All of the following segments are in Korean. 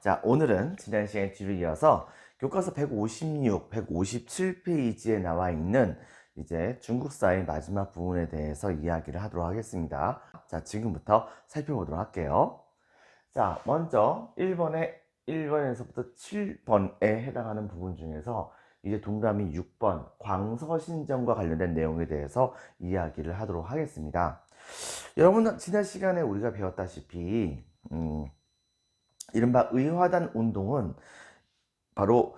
자, 오늘은 지난 시간에 뒤를 이어서 교과서 156, 157페이지에 나와 있는 이제 중국사의 마지막 부분에 대해서 이야기를 하도록 하겠습니다. 자, 지금부터 살펴보도록 할게요. 자, 먼저 1번에서부터 7번에 해당하는 부분 중에서 이제 동그라미 6번 광서신정과 관련된 내용에 대해서 이야기를 하도록 하겠습니다. 여러분, 지난 시간에 우리가 배웠다시피 이른바 의화단 운동은 바로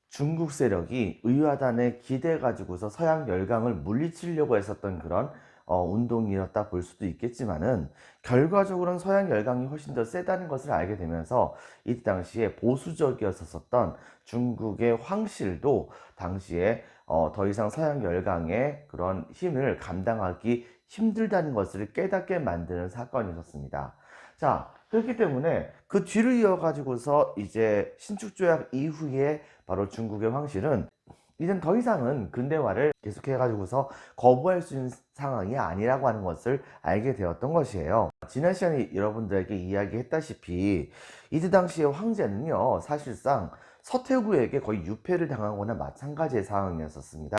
중국 세력이 의화단에 기대 가지고서 서양 열강을 물리치려고 했었던 그런 운동이었다 볼 수도 있겠지만은, 결과적으로는 서양 열강이 훨씬 더 세다는 것을 알게 되면서 이 당시에 보수적이었었던 중국의 황실도 당시에 더 이상 서양 열강의 그런 힘을 감당하기 힘들다는 것을 깨닫게 만드는 사건이 있었습니다. 자, 그렇기 때문에 그 뒤를 이어가지고서 이제 신축조약 이후에 바로 중국의 황실은 이젠 더 이상은 근대화를 계속해가지고서 거부할 수 있는 상황이 아니라고 하는 것을 알게 되었던 것이에요. 지난 시간에 여러분들에게 이야기했다시피 이때 당시의 황제는요, 사실상 서태후에게 거의 유패를 당하거나 마찬가지의 상황이었습니다.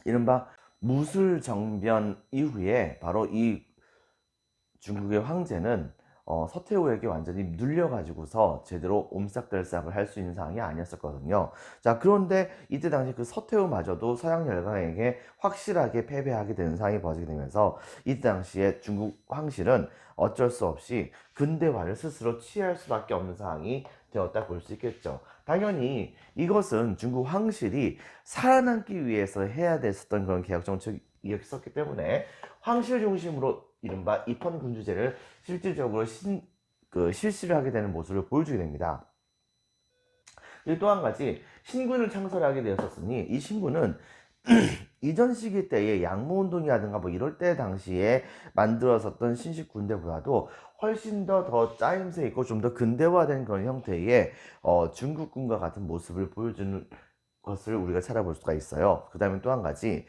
이른바 무술정변 이후에 바로 이 중국의 황제는 서태후에게 완전히 눌려가지고서 제대로 옴싹달싹을 할 수 있는 상황이 아니었었거든요. 자, 그런데 이때 당시 그 서태후마저도 서양 열강에게 확실하게 패배하게 되는 상황이 벌어지게 되면서 이때 당시에 중국 황실은 어쩔 수 없이 근대화를 스스로 취할 수밖에 없는 상황이 되었다 볼 수 있겠죠. 당연히 이것은 중국 황실이 살아남기 위해서 해야 됐었던 그런 개혁 정책이었기 때문에 황실 중심으로 이른바 입헌군주제를 실질적으로 실시를 하게 되는 모습을 보여주게 됩니다. 그리고 또 한 가지, 신군을 창설하게 되었었으니 이 신군은 이전 시기 때의 양모운동이라든가 뭐 이럴 때 당시에 만들었었던 신식 군대보다도 훨씬 더 짜임새 있고 좀 더 근대화된 그런 형태의 중국군과 같은 모습을 보여주는 것을 우리가 찾아볼 수가 있어요. 그 다음에 또 한 가지,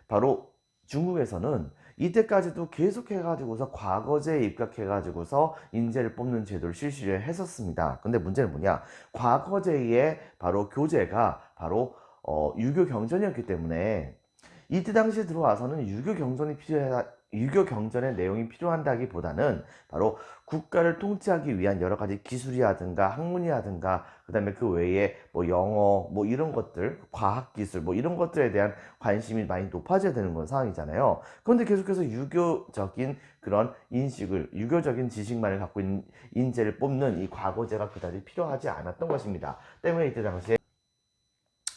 바로 중국에서는 이때까지도 계속해가지고서 과거제에 입각해가지고서 인재를 뽑는 제도를 실시를 했었습니다. 근데 문제는 뭐냐? 과거제의 바로 교재가 바로 유교 경전이었기 때문에 이때 당시에 들어와서는 유교 경전의 내용이 필요한다기보다는 바로 국가를 통치하기 위한 여러 가지 기술이라든가 학문이라든가 그 다음에 그 외에 뭐 영어 뭐 이런 것들, 과학기술 뭐 이런 것들에 대한 관심이 많이 높아져야 되는 건 상황이잖아요. 그런데 계속해서 유교적인 그런 인식을, 유교적인 지식만을 갖고 있는 인재를 뽑는 이 과거제가 그다지 필요하지 않았던 것입니다. 때문에 이때 당시에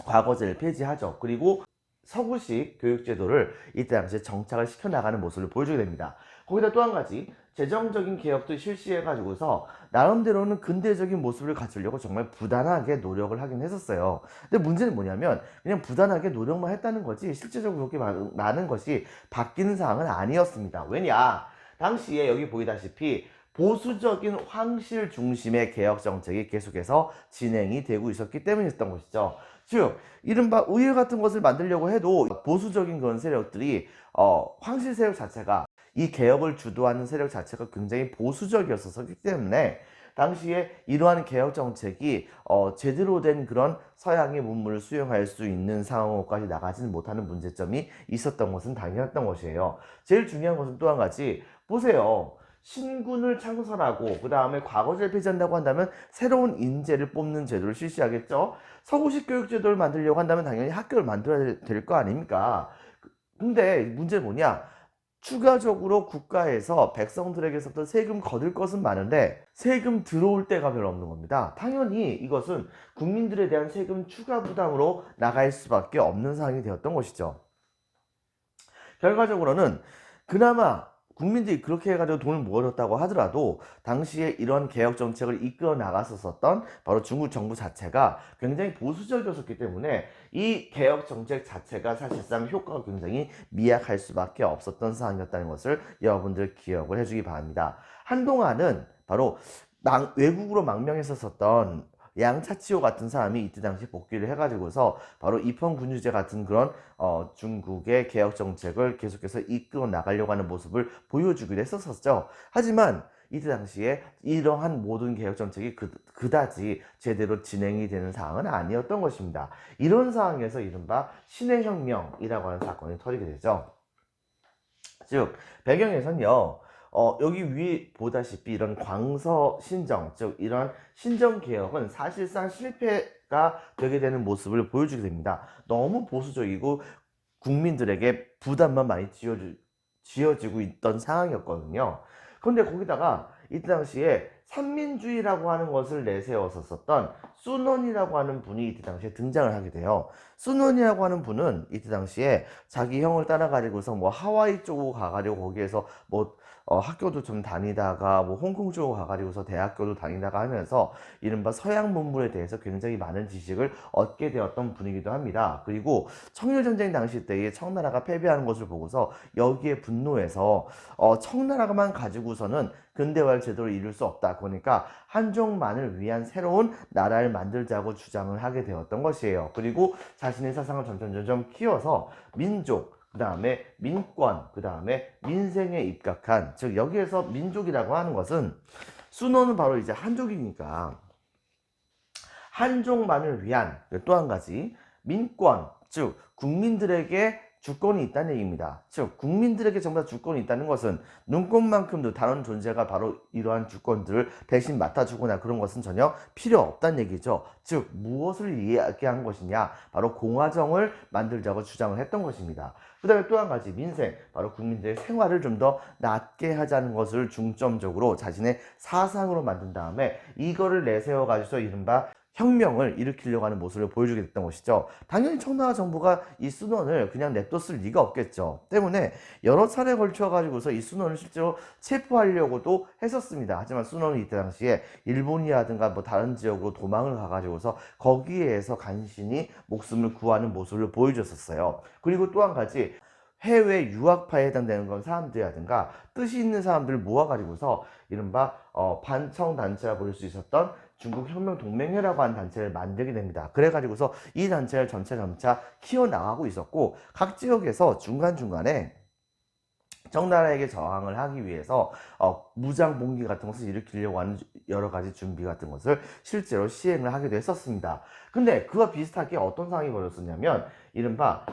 과거제를 폐지하죠. 그리고 서구식 교육제도를 이때 당시에 정착을 시켜나가는 모습을 보여주게 됩니다. 거기다 또 한 가지, 재정적인 개혁도 실시해가지고서 나름대로는 근대적인 모습을 갖추려고 정말 부단하게 노력을 하긴 했었어요. 근데 문제는 뭐냐면 그냥 부단하게 노력만 했다는 거지 실제적으로 그렇게 많은 것이 바뀌는 상황은 아니었습니다. 왜냐? 당시에 여기 보이다시피 보수적인 황실 중심의 개혁 정책이 계속해서 진행이 되고 있었기 때문이었던 것이죠. 즉, 이른바 의회 같은 것을 만들려고 해도 보수적인 그런 세력들이 황실 세력 자체가, 이 개혁을 주도하는 세력 자체가 굉장히 보수적이었었기 때문에 당시에 이러한 개혁 정책이 제대로 된 그런 서양의 문물을 수용할 수 있는 상황까지 나가지는 못하는 문제점이 있었던 것은 당연했던 것이에요. 제일 중요한 것은 또 한 가지, 보세요. 신군을 창설하고 그 다음에 과거제를 폐지한다고 한다면 새로운 인재를 뽑는 제도를 실시하겠죠. 서구식 교육제도를 만들려고 한다면 당연히 학교를 만들어야 될 거 아닙니까? 근데 문제는 뭐냐? 추가적으로 국가에서 백성들에게서부터 세금 거둘 것은 많은데 세금 들어올 때가 별로 없는 겁니다. 당연히 이것은 국민들에 대한 세금 추가 부담으로 나갈 수밖에 없는 상황이 되었던 것이죠. 결과적으로는 그나마 국민들이 그렇게 해가지고 돈을 모아줬다고 하더라도 당시에 이런 개혁 정책을 이끌어 나갔었던 바로 중국 정부 자체가 굉장히 보수적이었기 때문에 이 개혁 정책 자체가 사실상 효과가 굉장히 미약할 수밖에 없었던 상황이었다는 것을 여러분들 기억을 해주기 바랍니다. 한동안은 바로 외국으로 망명했었던 양차치오 같은 사람이 이때 당시 복귀를 해가지고서 바로 입헌군주제 같은 그런 중국의 개혁 정책을 계속해서 이끌어 나가려고 하는 모습을 보여주기도 했었죠. 하지만 이때 당시에 이러한 모든 개혁 정책이 그다지 제대로 진행이 되는 상황은 아니었던 것입니다. 이런 상황에서 이른바 신해혁명이라고 하는 사건이 터지게 되죠. 즉 배경에선요, 여기 위 보다시피 이런 광서 신정, 즉 이런 신정 개혁은 사실상 실패가 되게 되는 모습을 보여주게 됩니다. 너무 보수적이고 국민들에게 부담만 많이 지어지고 있던 상황이었거든요. 그런데 거기다가 이때 당시에 삼민주의라고 하는 것을 내세웠었던 순원이라고 하는 분이 이때 당시에 등장을 하게 돼요. 순원이라고 하는 분은 이때 당시에 자기 형을 따라가지고서 뭐 하와이 쪽으로 가가지고 거기에서 뭐 학교도 좀 다니다가 뭐 홍콩 쪽으로 가가지고서 대학교도 다니다가 하면서 이른바 서양 문물에 대해서 굉장히 많은 지식을 얻게 되었던 분이기도 합니다. 그리고 청일전쟁 당시 때에 청나라가 패배하는 것을 보고서 여기에 분노해서 청나라만 가지고서는 근대화를 제대로 이룰 수 없다. 그러니까 한족만을 위한 새로운 나라를 만들자고 주장을 하게 되었던 것이에요. 그리고 자신의 사상을 점점 키워서 민족, 그 다음에 민권, 그 다음에 민생에 입각한, 즉 여기에서 민족이라고 하는 것은 순원은 바로 이제 한족이니까 한족만을 위한, 또 한 가지 민권, 즉 국민들에게 주권이 있다는 얘기입니다. 즉 국민들에게 전부 다 주권이 있다는 것은 눈꽃만큼도 다른 존재가 바로 이러한 주권들을 대신 맡아주거나 그런 것은 전혀 필요 없다는 얘기죠. 즉 무엇을 이야기한 것이냐, 바로 공화정을 만들자고 주장을 했던 것입니다. 그 다음에 또 한 가지 민생, 바로 국민들의 생활을 좀 더 낫게 하자는 것을 중점적으로 자신의 사상으로 만든 다음에 이거를 내세워 가지고 이른바 혁명을 일으키려고 하는 모습을 보여주게 됐던 것이죠. 당연히 청나라 정부가 이 순원을 그냥 냅뒀을 리가 없겠죠. 때문에 여러 차례 걸쳐 가지고서 이 순원을 실제로 체포하려고도 했었습니다. 하지만 순원은 이때 당시에 일본이라든가 뭐 다른 지역으로 도망을 가가지고서 거기에서 간신히 목숨을 구하는 모습을 보여줬었어요. 그리고 또 한 가지, 해외 유학파에 해당되는 건 사람들이라든가 뜻이 있는 사람들을 모아가지고서 이른바 반청 단체라 부를 수 있었던 중국 혁명 동맹회라고 하는 단체를 만들게 됩니다. 그래가지고서 이 단체를 점차 키워나가고 있었고, 각 지역에서 중간중간에 청나라에게 저항을 하기 위해서 무장 봉기 같은 것을 일으키려고 하는 여러 가지 준비 같은 것을 실제로 시행을 하기도 했었습니다. 근데 그와 비슷하게 어떤 상황이 벌어졌냐면, 이른바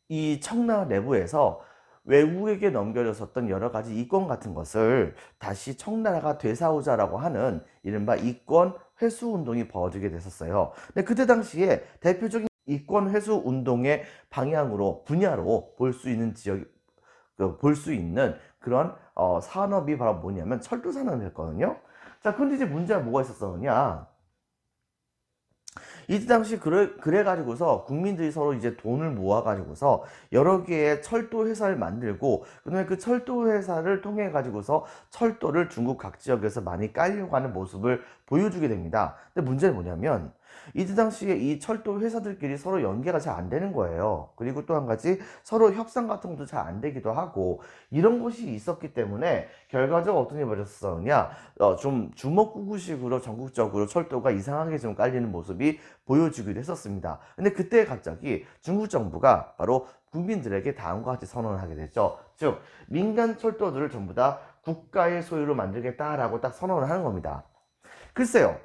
이 청나라 내부에서 외국에게 넘겨졌었던 여러 가지 이권 같은 것을 다시 청나라가 되사오자라고 하는 이른바 이권 회수 운동이 벌어지게 됐었어요. 근데 그때 당시에 대표적인 이권 회수 운동의 방향으로, 분야로 볼 수 있는 볼 수 있는 그런 산업이 바로 뭐냐면 철도 산업이었거든요. 자, 근데 이제 문제가 뭐가 있었느냐? 이때 당시 그래가지고서 국민들이 서로 이제 돈을 모아가지고서 여러 개의 철도 회사를 만들고, 그다음에 그 철도 회사를 통해 가지고서 철도를 중국 각 지역에서 많이 깔려고 하는 모습을 보여주게 됩니다. 근데 문제는 뭐냐면 이때 당시에 이 철도 회사들끼리 서로 연계가 잘 안 되는 거예요. 그리고 또 한 가지, 서로 협상 같은 것도 잘 안 되기도 하고, 이런 것이 있었기 때문에 결과적으로 어떤 일이 벌어졌었냐, 좀 주먹구구식으로 전국적으로 철도가 이상하게 좀 깔리는 모습이 보여지기도 했었습니다. 근데 그때 갑자기 중국 정부가 바로 국민들에게 다음과 같이 선언을 하게 됐죠. 즉 민간 철도들을 전부 다 국가의 소유로 만들겠다라고 딱 선언을 하는 겁니다. 글쎄요,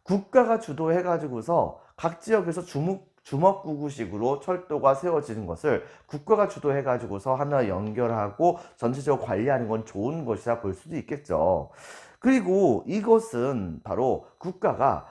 국가가 주도해가지고서 각 지역에서 주먹구구식으로 철도가 세워지는 것을 국가가 주도해가지고서 하나 연결하고 전체적으로 관리하는 건 좋은 것이라 볼 수도 있겠죠. 그리고 이것은 바로 국가가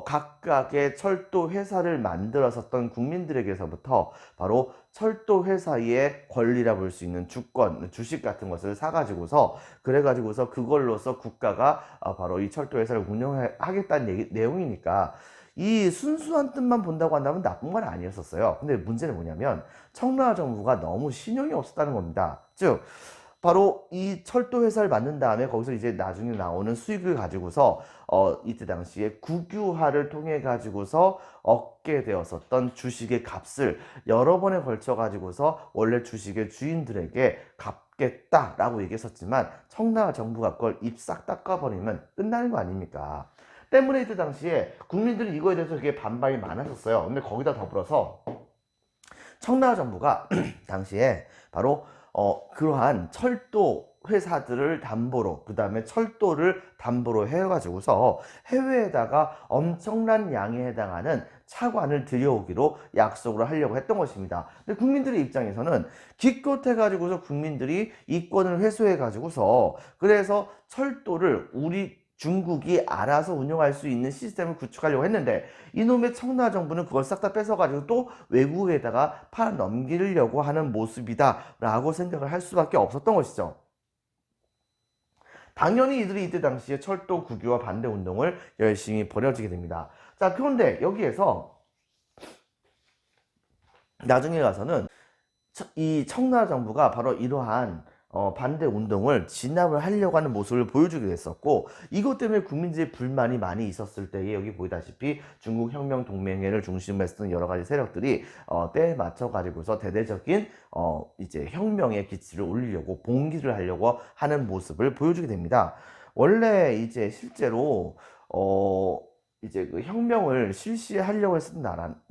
각각의 철도 회사를 만들었었던 국민들에게서부터 바로 철도 회사의 권리라 볼 수 있는 주권, 주식 같은 것을 사가지고서, 그래가지고서 그걸로서 국가가 바로 이 철도 회사를 운영하겠다는 내용이니까 이 순수한 뜻만 본다고 한다면 나쁜 건 아니었었어요. 근데 문제는 뭐냐면 청나라 정부가 너무 신용이 없었다는 겁니다. 즉 바로 이 철도 회사를 만든 다음에 거기서 이제 나중에 나오는 수익을 가지고서 이때 당시에 국유화를 통해 가지고서 얻게 되었었던 주식의 값을 여러 번에 걸쳐 가지고서 원래 주식의 주인들에게 갚겠다라고 얘기했었지만, 청나라 정부가 그걸 입 싹 닦아버리면 끝나는 거 아닙니까? 때문에 이때 당시에 국민들이 이거에 대해서 되게 반발이 많았었어요. 근데 거기다 더불어서 청나라 정부가 당시에 바로 그러한 철도 회사들을 담보로, 그 다음에 철도를 담보로 해가지고서 해외에다가 엄청난 양에 해당하는 차관을 들여오기로 약속을 하려고 했던 것입니다. 근데 국민들의 입장에서는 기껏 해가지고서 국민들이 이권을 회수해가지고서 그래서 철도를 우리 중국이 알아서 운영할 수 있는 시스템을 구축하려고 했는데 이놈의 청나 정부는 그걸 싹 다 뺏어가지고 또 외국에다가 팔아넘기려고 하는 모습이다 라고 생각을 할 수밖에 없었던 것이죠. 당연히 이들이 이때 당시에 철도 국유화 반대 운동을 열심히 벌여지게 됩니다. 자, 그런데 여기에서 나중에 가서는 이 청나라 정부가 바로 이러한 반대 운동을 진압을 하려고 하는 모습을 보여주게 됐었고, 이것 때문에 국민들의 불만이 많이 있었을 때에 여기 보이다시피 중국 혁명 동맹회를 중심으로 했던 여러 가지 세력들이 때에 맞춰 가지고서 대대적인 이제 혁명의 기치를 올리려고 봉기를 하려고 하는 모습을 보여주게 됩니다. 원래 이제 실제로 이제 그 혁명을 실시하려고 했었던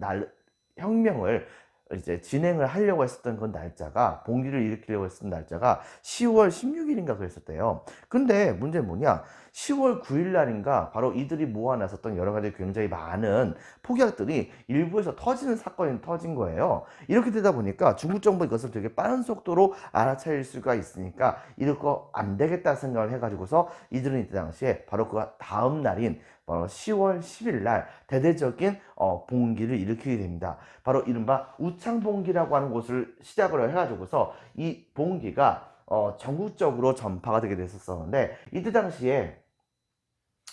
혁명을 이제 진행을 하려고 했었던 그 날짜가, 봉기를 일으키려고 했었던 날짜가 10월 16일인가 그랬었대요. 근데 문제는 뭐냐, 10월 9일 날인가 바로 이들이 모아놨었던 여러 가지 굉장히 많은 폭약들이 일부에서 터지는 사건이 터진 거예요. 이렇게 되다 보니까 중국 정부가 이것을 되게 빠른 속도로 알아차릴 수가 있으니까 이럴 거 안 되겠다 생각을 해가지고서 이들은 이때 당시에 바로 그 다음 날인 바로 10월 10일 날 대대적인 봉기를 일으키게 됩니다. 바로 이른바 우창봉기라고 하는 곳을 시작으로 해가지고서 이 봉기가 전국적으로 전파가 되게 됐었는데, 이때 당시에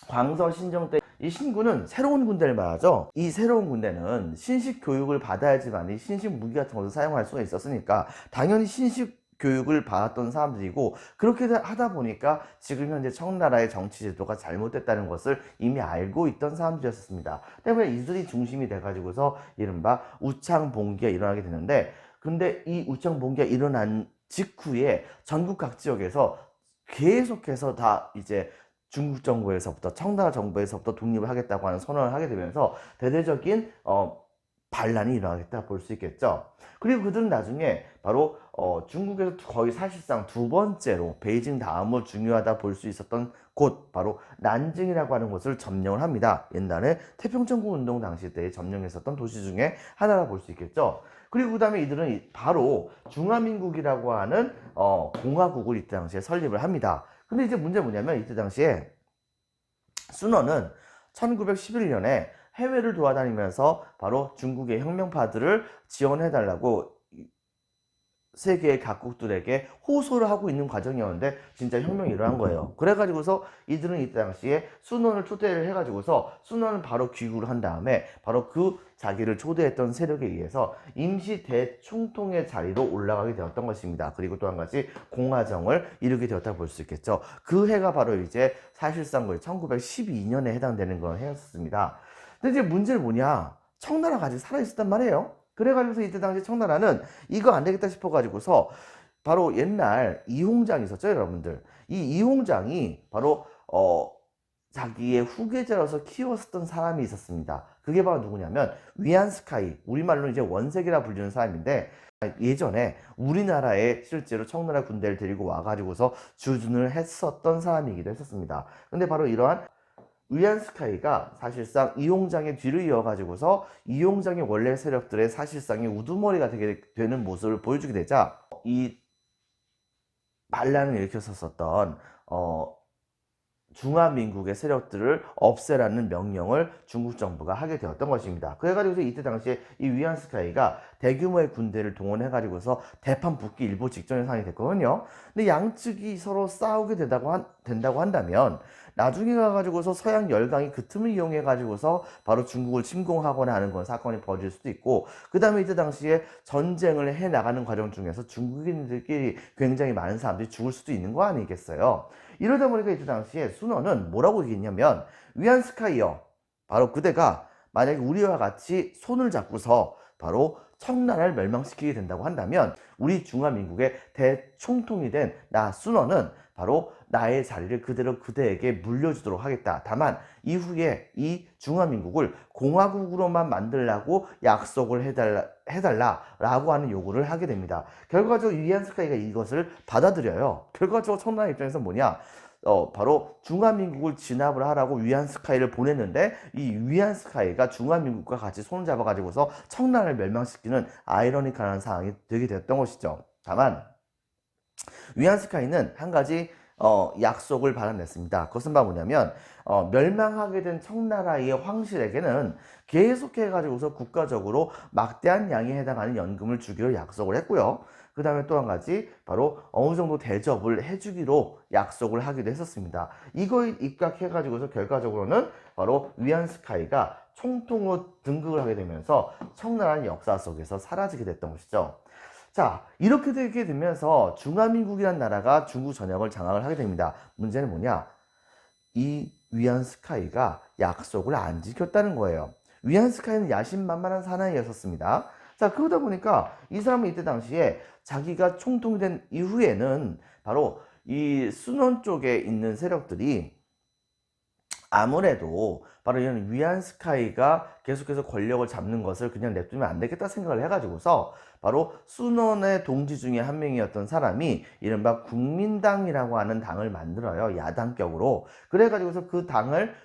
광서 신정 때 이 신군은 새로운 군대를 말하죠. 이 새로운 군대는 신식 교육을 받아야지만 이 신식 무기 같은 것을 사용할 수가 있었으니까 당연히 신식 교육을 받았던 사람들이고, 그렇게 하다 보니까 지금 현재 청나라의 정치 제도가 잘못됐다는 것을 이미 알고 있던 사람들이었습니다. 때문에 이들이 중심이 돼가지고서 이른바 우창봉기가 일어나게 되는데, 근데 이 우창봉기가 일어난 직후에 전국 각 지역에서 계속해서 다 이제 중국 정부에서부터 청나라 정부에서부터 독립을 하겠다고 하는 선언을 하게 되면서 대대적인 반란이 일어나겠다 볼 수 있겠죠. 그리고 그들은 나중에 바로 중국에서 거의 사실상 두 번째로 베이징 다음으로 중요하다 볼 수 있었던 곳, 바로 난징이라고 하는 곳을 점령을 합니다. 옛날에 태평천국 운동 당시 때 점령했었던 도시 중에 하나라 볼 수 있겠죠. 그리고 그 다음에 이들은 바로 중화민국이라고 하는 공화국을 이때 당시에 설립을 합니다. 근데 이제 문제는 뭐냐면 이때 당시에 순원은 1911년에 해외를 돌아다니면서 바로 중국의 혁명파들을 지원해달라고 세계 각국들에게 호소를 하고 있는 과정이었는데 진짜 혁명이 일어난 거예요. 그래가지고서 이들은 이때 당시에 순원을 초대를 해가지고서 순원은 바로 귀국을 한 다음에 바로 그 자기를 초대했던 세력에 의해서 임시 대총통의 자리로 올라가게 되었던 것입니다. 그리고 또 한 가지 공화정을 이루게 되었다고 볼 수 있겠죠. 그 해가 바로 이제 사실상 거의 1912년에 해당되는 그런 해였습니다. 근데 이제 문제는 뭐냐, 청나라가 아직 살아있었단 말이에요. 그래가지고서 이때 당시 청나라는 이거 안 되겠다 싶어가지고서 바로 옛날 이홍장이 있었죠, 여러분들. 이 이홍장이 바로 자기의 후계자로서 키웠었던 사람이 있었습니다. 그게 바로 누구냐면 위안스카이, 우리말로 이제 원색이라 불리는 사람인데, 예전에 우리나라에 실제로 청나라 군대를 데리고 와가지고서 주둔을 했었던 사람이기도 했었습니다. 근데 바로 이러한 위안스카이가 사실상 이홍장의 뒤를 이어가지고서 이홍장의 원래 세력들의 사실상의 우두머리가 되는 모습을 보여주게 되자 이 반란을 일으켰었던 중화민국의 세력들을 없애라는 명령을 중국 정부가 하게 되었던 것입니다. 그래가지고 이때 당시에 이 위안스카이가 대규모의 군대를 동원해가지고서 대판 붙기 일보 직전의 상황이 됐거든요. 근데 양측이 서로 싸우게 된다고 한다면 나중에 가가지고서 서양 열강이 그 틈을 이용해가지고서 바로 중국을 침공하거나 하는 그런 사건이 벌어질 수도 있고, 그 다음에 이때 당시에 전쟁을 해나가는 과정 중에서 중국인들끼리 굉장히 많은 사람들이 죽을 수도 있는 거 아니겠어요? 이러다 보니까 이때 당시에 순원은 뭐라고 얘기했냐면, 위안스카이요, 바로 그대가 만약에 우리와 같이 손을 잡고서 바로 청나라를 멸망시키게 된다고 한다면 우리 중화민국의 대총통이 된 나 순원은 바로 나의 자리를 그대로 그대에게 물려주도록 하겠다. 다만 이후에 이 중화민국을 공화국으로만 만들라고 약속을 해달라라고 하는 요구를 하게 됩니다. 결과적으로 위안스카이가 이것을 받아들여요. 결과적으로 청나라 입장에서 뭐냐? 바로 중화민국을 진압을 하라고 위안스카이를 보냈는데 이 위안스카이가 중화민국과 같이 손을 잡아가지고서 청나라를 멸망시키는 아이러니컬한 상황이 되게 됐던 것이죠. 다만 위안스카이는 한 가지 약속을 받아냈습니다. 그것은 뭐냐면 멸망하게 된 청나라의 황실에게는 계속해 가지고서 국가적으로 막대한 양에 해당하는 연금을 주기로 약속을 했고요. 그 다음에 또 한 가지 바로 어느 정도 대접을 해주기로 약속을 하기도 했었습니다. 이거에 입각해 가지고서 결과적으로는 바로 위안스카이가 총통으로 등극을 하게 되면서 청나라는 역사 속에서 사라지게 됐던 것이죠. 자, 이렇게 되게 되면서 중화민국이라는 나라가 중국 전역을 장악을 하게 됩니다. 문제는 뭐냐? 이 위안스카이가 약속을 안 지켰다는 거예요. 위안스카이는 야심만만한 사나이였었습니다. 자, 그러다 보니까 이 사람은 이때 당시에 자기가 총통이 된 이후에는 바로 이 순원 쪽에 있는 세력들이 아무래도 바로 이런 위안스카이가 계속해서 권력을 잡는 것을 그냥 냅두면 안 되겠다 생각을 해가지고서 바로 순원의 동지 중에 한 명이었던 사람이 이른바 국민당이라고 하는 당을 만들어요. 야당격으로. 그래가지고서 그 당을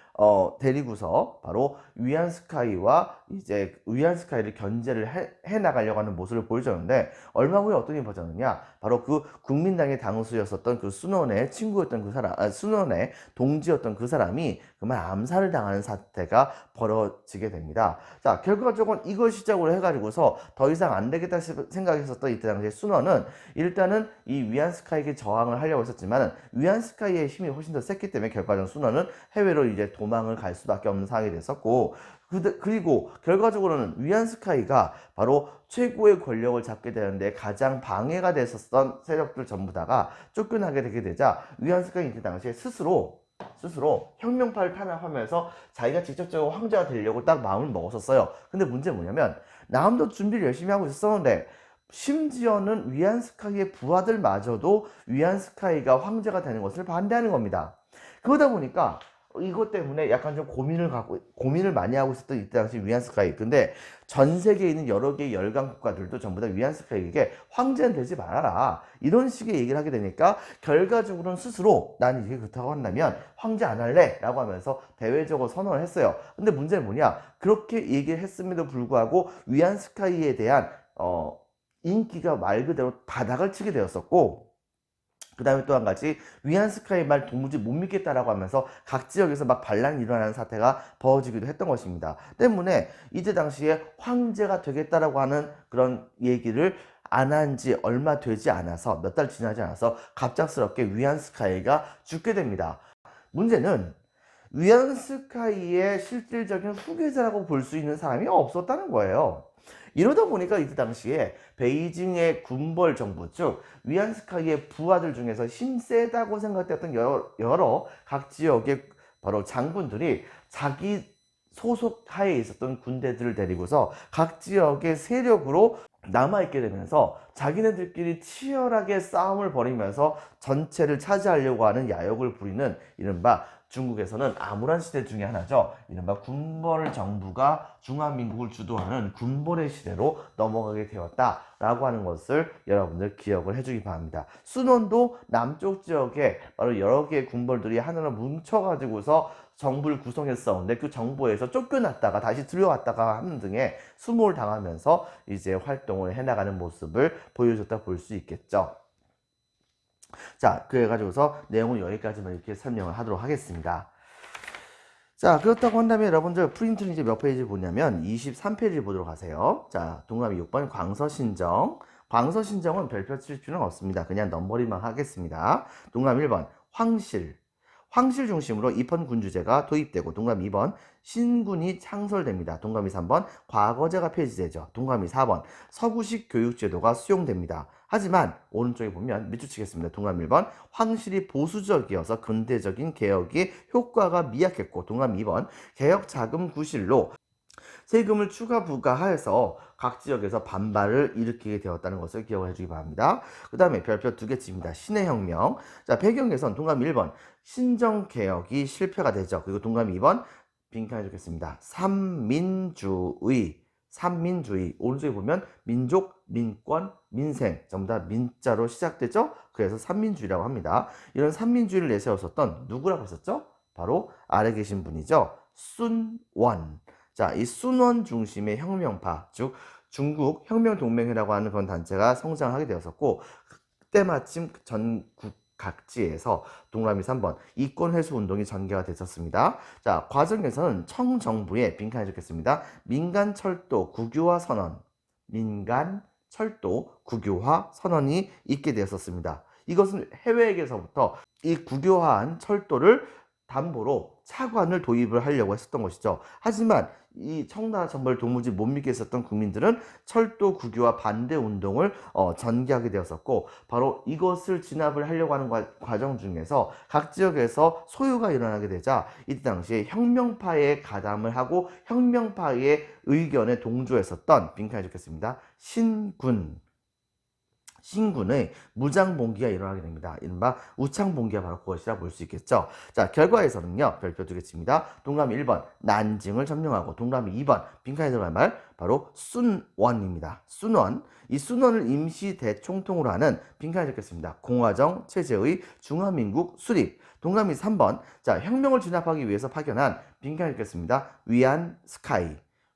데리고서 바로 위안스카이와 이제 위안스카이를 견제를 해 나가려고 하는 모습을 보여줬는데 얼마 후에 어떤 일이 벌어졌느냐? 바로 그 국민당의 당수였었던 그 순원의 친구였던 그 사람, 순원의 동지였던 그 사람이 그만 암살을 당하는 사태가 벌어지게 됩니다. 자, 결과적으로 이걸 시작으로 해가지고서 더 이상 안 되겠다 생각했었던 이때 당시에 순원은 일단은 이 위안스카이에게 저항을 하려고 했었지만 위안스카이의 힘이 훨씬 더 셌기 때문에 결과적으로 순원은 해외로 이제 도망을 갈 수밖에 없는 상황이 됐었고 그리고 결과적으로는 위안스카이가 바로 최고의 권력을 잡게 되는데 가장 방해가 됐었던 세력들 전부 다가 쫓겨나게 되게 되자 위안스카이 이때 당시에 스스로 혁명파를 탄압하면서 자기가 직접적으로 황제가 되려고 딱 마음을 먹었었어요. 근데 문제는 뭐냐면 남도 준비를 열심히 하고 있었는데 심지어는 위안스카이의 부하들마저도 위안스카이가 황제가 되는 것을 반대하는 겁니다. 그러다 보니까 이것 때문에 약간 좀 고민을 많이 하고 있었던 이때 당시 위안스카이. 근데 전 세계에 있는 여러 개의 열강 국가들도 전부 다 위안스카이에게 황제는 되지 말아라 이런 식의 얘기를 하게 되니까 결과적으로는 스스로 난 이게 그렇다고 한다면 황제 안 할래 라고 하면서 대외적으로 선언을 했어요. 근데 문제는 뭐냐? 그렇게 얘기를 했음에도 불구하고 위안스카이에 대한 인기가 말 그대로 바닥을 치게 되었었고 그 다음에 또 한 가지 위안스카이 말 도무지 못 믿겠다라고 하면서 각 지역에서 막 반란이 일어나는 사태가 벌어지기도 했던 것입니다. 때문에 이때 당시에 황제가 되겠다라고 하는 그런 얘기를 안 한 지 얼마 되지 않아서 몇 달 지나지 않아서 갑작스럽게 위안스카이가 죽게 됩니다. 문제는 위안스카이의 실질적인 후계자라고 볼 수 있는 사람이 없었다는 거예요. 이러다 보니까 이때 당시에 베이징의 군벌 정부 즉 위안스카이의 부하들 중에서 힘세다고 생각되었던 여러 각 지역의 바로 장군들이 자기 소속 하에 있었던 군대들을 데리고서 각 지역의 세력으로 남아있게 되면서 자기네들끼리 치열하게 싸움을 벌이면서 전체를 차지하려고 하는 야욕을 부리는 이른바 중국에서는 암울한 시대 중에 하나죠. 이른바 군벌 정부가 중화민국을 주도하는 군벌의 시대로 넘어가게 되었다라고 하는 것을 여러분들 기억을 해주기 바랍니다. 순원도 남쪽 지역에 바로 여러 개의 군벌들이 하나로 뭉쳐가지고서 정부를 구성했었는데 그 정부에서 쫓겨났다가 다시 들어왔다가 하는 등의 수모를 당하면서 이제 활동을 해나가는 모습을 보여줬다 볼 수 있겠죠. 자, 그래가지고서 내용은 여기까지만 이렇게 설명을 하도록 하겠습니다. 자, 그렇다고 한다면 여러분들 프린트는 이제 몇 페이지 보냐면 23페이지 보도록 하세요. 자, 동그라미 6번 광서신정. 광서신정은 별표 칠 필요는 없습니다. 그냥 넘버링만 하겠습니다. 동그라미 1번 황실. 황실 중심으로 입헌 군주제가 도입되고 동그라미 2번 신군이 창설됩니다. 동그라미 3번 과거제가 폐지되죠. 동그라미 4번 서구식 교육제도가 수용됩니다. 하지만 오른쪽에 보면 밑줄 치겠습니다. 동그라미 1번 황실이 보수적이어서 근대적인 개혁의 효과가 미약했고 동그라미 2번 개혁자금 구실로 세금을 추가 부과하여서 각 지역에서 반발을 일으키게 되었다는 것을 기억을 해주기 바랍니다. 그 다음에 별표 2개치입니다. 신의 혁명. 자, 배경에선 동그라미 1번 신정개혁이 실패가 되죠. 그리고 동그라미 2번 빈칸 해주겠습니다. 삼민주의. 오른쪽에 보면 민족, 민권, 민생 전부 다 민자로 시작되죠. 그래서 삼민주의라고 합니다. 이런 삼민주의를 내세웠었던 누구라고 했었죠? 바로 아래 계신 분이죠. 순원. 자, 이 순원 중심의 혁명파, 즉 중국 혁명동맹회라고 하는 그런 단체가 성장하게 되었었고, 그때 마침 전국 각지에서 동그라미 3번 이권회수 운동이 전개가 됐었습니다. 자, 과정에서는 청정부에 빈칸해 주겠습니다. 민간철도 국유화 선언, 민간철도 국유화 선언이 있게 되었었습니다. 이것은 해외에게서부터 이 국유화한 철도를 담보로 차관을 도입을 하려고 했었던 것이죠. 하지만 이 청나라 정부를 도무지 못 믿겠었던 국민들은 철도 국유화 반대 운동을 전개하게 되었었고, 바로 이것을 진압을 하려고 하는 과정 중에서 각 지역에서 소요가 일어나게 되자 이때 당시에 혁명파에 가담을 하고 혁명파의 의견에 동조했었던 빈칸에 적겠습니다. 신군의 무장봉기가 일어나게 됩니다. 이른바 우창봉기가 바로 그것이라 볼 수 있겠죠. 자, 결과에서는요, 별표 2개치입니다. 동그라미 1번 난징을 점령하고, 동그라미 2번 빈칸에 들어갈 말 바로 순원입니다. 순원. 이 순원을 임시 대총통으로 하는 빈칸에 적겠습니다. 공화정 체제의 중화민국 수립. 동그라미 3번. 자, 혁명을 진압하기 위해서 파견한 빈칸에 적겠습니다.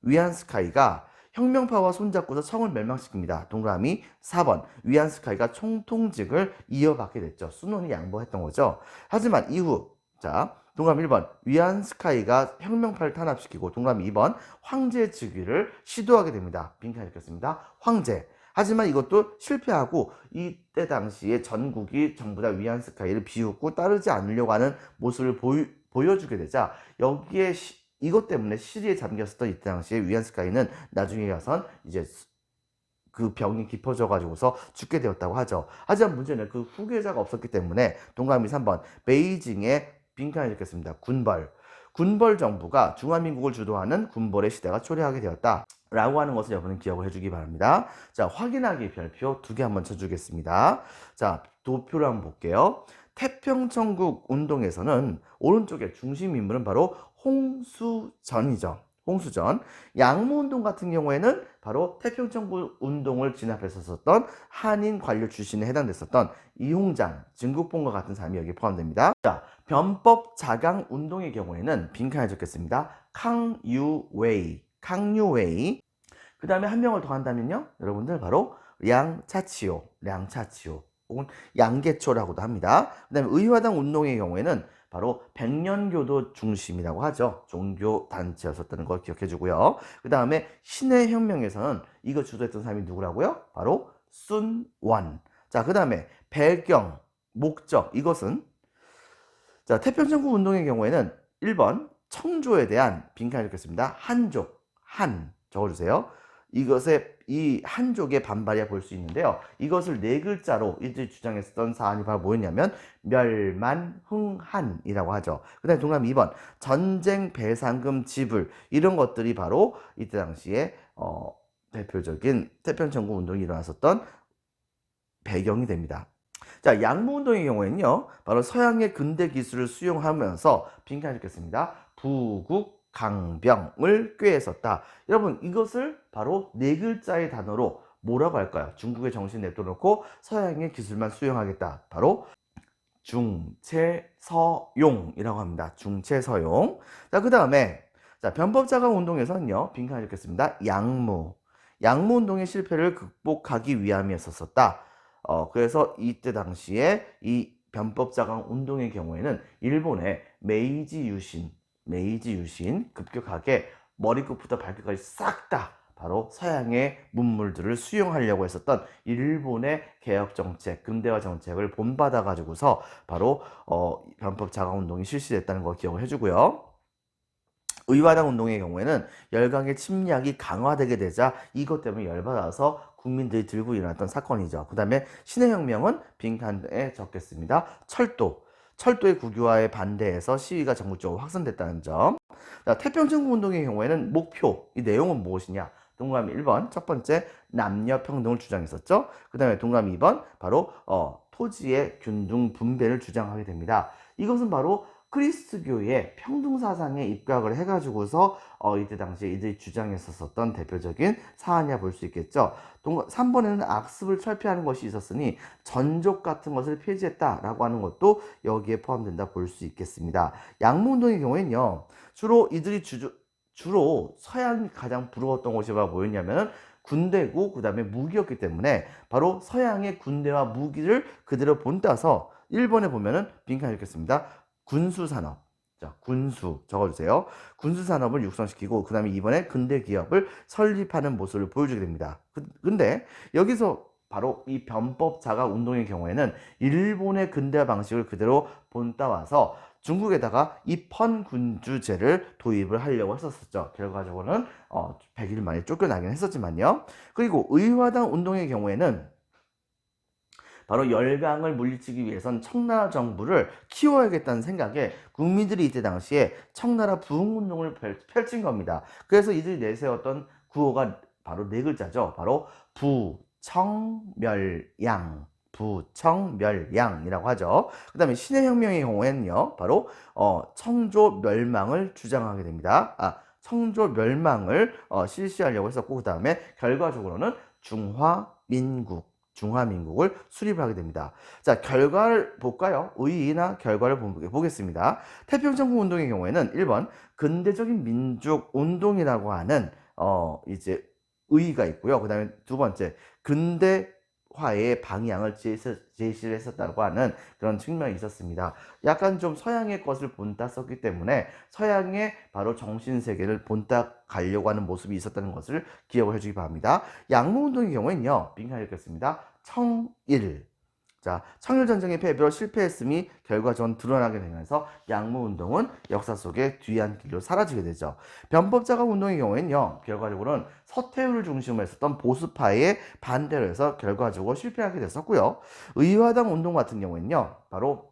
위안스카이가 혁명파와 손잡고서 청을 멸망시킵니다. 동그라미 4번 위안스카이가 총통직을 이어받게 됐죠. 순원이 양보했던 거죠. 하지만 이후, 자, 동그라미 1번 위안스카이가 혁명파를 탄압시키고, 동그라미 2번 황제 즉위를 시도하게 됩니다. 빈칸에 적겠습니다. 황제. 하지만 이것도 실패하고 이때 당시에 전국이 전부 다 위안스카이를 비웃고 따르지 않으려고 하는 모습을 보여주게 되자, 여기에 이것 때문에 시리에 잠겼었던 이때 당시에 위안스카이는 나중에 가선 이제 그 병이 깊어져 가지고서 죽게 되었다고 하죠. 하지만 문제는 그 후계자가 없었기 때문에 동그라미 3번 베이징에 빈칸에 적겠습니다. 군벌 정부가 중화민국을 주도하는 군벌의 시대가 초래하게 되었다 라고 하는 것을 여러분은 기억을 해주기 바랍니다. 자, 확인하기 별표 2개 한번 쳐주겠습니다. 자, 도표를 한번 볼게요. 태평천국 운동에서는 오른쪽에 중심 인물은 바로 홍수전이죠. 홍수전. 양무운동 같은 경우에는 바로 태평천국 운동을 진압했었던 한인 관료 출신에 해당됐었던 이홍장, 증국본과 같은 사람이 여기 포함됩니다. 자, 변법 자강 운동의 경우에는 빈칸에 적겠습니다. 강유웨이. 그 다음에 한 명을 더 한다면요, 여러분들 바로 량차치오 혹은 양계초라고도 합니다. 그 다음에 의화당 운동의 경우에는 바로 백년교도 중심이라고 하죠. 종교단체였었다는 걸 기억해 주고요. 그 다음에 신의 혁명에서는 이거 주도했던 사람이 누구라고요? 바로 순원. 자, 그 다음에 배경, 목적, 이것은, 자, 태평천국 운동의 경우에는 1번 청조에 대한 빈칸을 적겠습니다. 한 적어주세요. 이것의 이 한족의 반발이야 볼 수 있는데요. 이것을 네 글자로 이들이 주장했었던 사안이 바로 뭐였냐면 멸만흥한이라고 하죠. 그 다음에 동그라미 2번 전쟁 배상금 지불, 이런 것들이 바로 이때 당시에 대표적인 태평천국 운동이 일어났었던 배경이 됩니다. 자, 양무운동의 경우에는요, 바로 서양의 근대 기술을 수용하면서 빈칸을 적겠습니다. 부국 강병을 꾀했었다. 여러분, 이것을 바로 네 글자의 단어로 뭐라고 할까요? 중국의 정신 내려놓고 서양의 기술만 수용하겠다. 바로 중체서용이라고 합니다. 중체서용. 자, 그 다음에, 자, 변법자강 운동에서는요, 빈칸을 적겠습니다. 양무운동의 실패를 극복하기 위함이었었다. 그래서 이때 당시에 이 변법자강 운동의 경우에는 일본의 메이지 유신 급격하게 머리끝부터 발끝까지 싹 다 바로 서양의 문물들을 수용하려고 했었던 일본의 개혁 정책, 근대화 정책을 본받아 가지고서 바로 변법자강 운동이 실시됐다는 걸 기억을 해주고요. 의화당 운동의 경우에는 열강의 침략이 강화되게 되자 이것 때문에 열받아서 국민들이 들고 일어났던 사건이죠. 그 다음에 신의 혁명은 빈칸에 적겠습니다. 철도의 국유화에 반대해서 시위가 전국적으로 확산됐다는 점. 자, 태평천국 운동의 경우에는 목표, 이 내용은 무엇이냐? 동그라미 1번, 첫 번째 남녀 평등을 주장했었죠. 그 다음에 동그라미 2번, 바로 토지의 균등 분배를 주장하게 됩니다. 이것은 바로 그리스도교의 평등 사상에 입각을 해가지고서 이때 당시에 이들이 주장했었던 대표적인 사안이라 볼 수 있겠죠. 3번에는 악습을 철폐하는 것이 있었으니 전족 같은 것을 폐지했다라고 하는 것도 여기에 포함된다 볼 수 있겠습니다. 양무운동의 경우에는요, 주로 서양이 가장 부러웠던 것이 뭐였냐면 군대고 그 다음에 무기였기 때문에 바로 서양의 군대와 무기를 그대로 본따서 1번에 보면은 빈칸 읽겠습니다. 군수산업. 자, 군수 적어주세요. 군수산업을 육성시키고 그 다음에 이번에 근대 기업을 설립하는 모습을 보여주게 됩니다. 근데 여기서 바로 이 변법자가 운동의 경우에는 일본의 근대화 방식을 그대로 본따와서 중국에다가 입헌군주제를 도입을 하려고 했었죠. 결과적으로는 100일 만에 쫓겨나긴 했었지만요. 그리고 의화당 운동의 경우에는 바로 열강을 물리치기 위해선 청나라 정부를 키워야겠다는 생각에 국민들이 이때 당시에 청나라 부흥운동을 펼친 겁니다. 그래서 이들이 내세웠던 구호가 바로 네 글자죠. 바로 부청멸양. 부청멸양이라고 하죠. 그 다음에 신해혁명의 경우에는요, 바로 청조 멸망을 주장하게 됩니다. 청조 멸망을 실시하려고 했었고, 그 다음에 결과적으로는 중화민국을 수립하게 됩니다. 자, 결과를 볼까요? 의의나 결과를 보겠습니다. 태평천국 운동의 경우에는 1번 근대적인 민족 운동이라고 하는 이제 의의가 있고요. 그 다음에 두 번째 근대화의 방향을 제시를 했었다고 하는 그런 측면이 있었습니다. 약간 좀 서양의 것을 본따 썼기 때문에 서양의 바로 정신세계를 본따 가려고 하는 모습이 있었다는 것을 기억을 해주기 바랍니다. 양무운동의 경우에는요, 빈칸 읽겠습니다. 청일. 자, 청일전쟁의 패배로 실패했음이 결과적으로 드러나게 되면서 양무운동은 역사 속에 뒤안길로 사라지게 되죠. 변법자가 운동의 경우에는요, 결과적으로는 서태후를 중심으로 했었던 보수파에 반대로 해서 결과적으로 실패하게 됐었고요. 의화당 운동 같은 경우에는요, 바로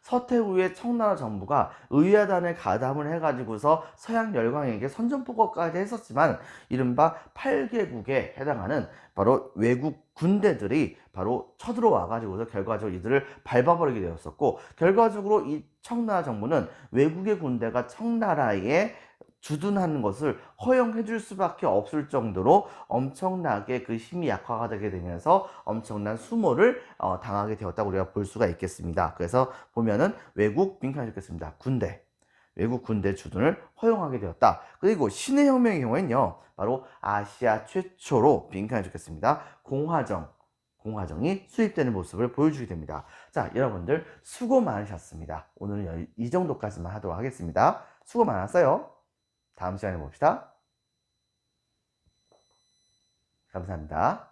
서태후의 청나라 정부가 의야단을 가담을 해가지고서 서양 열강에게 선전포고까지 했었지만 이른바 8개국에 해당하는 바로 외국 군대들이 바로 쳐들어와 가지고서 결과적으로 이들을 밟아버리게 되었었고, 결과적으로 이 청나라 정부는 외국의 군대가 청나라에 주둔하는 것을 허용해 줄 수밖에 없을 정도로 엄청나게 그 힘이 약화가 되게 되면서 엄청난 수모를 당하게 되었다고 우리가 볼 수가 있겠습니다. 그래서 보면은 외국 빈칸 읽겠습니다. 외국 군대 주둔을 허용하게 되었다. 그리고 신해혁명의 경우에는요, 바로 아시아 최초로 빈칸 적겠습니다. 공화정이 수입되는 모습을 보여주게 됩니다. 자, 여러분들 수고 많으셨습니다. 오늘은 이 정도까지만 하도록 하겠습니다. 수고 많았어요. 다음 시간에 봅시다. 감사합니다.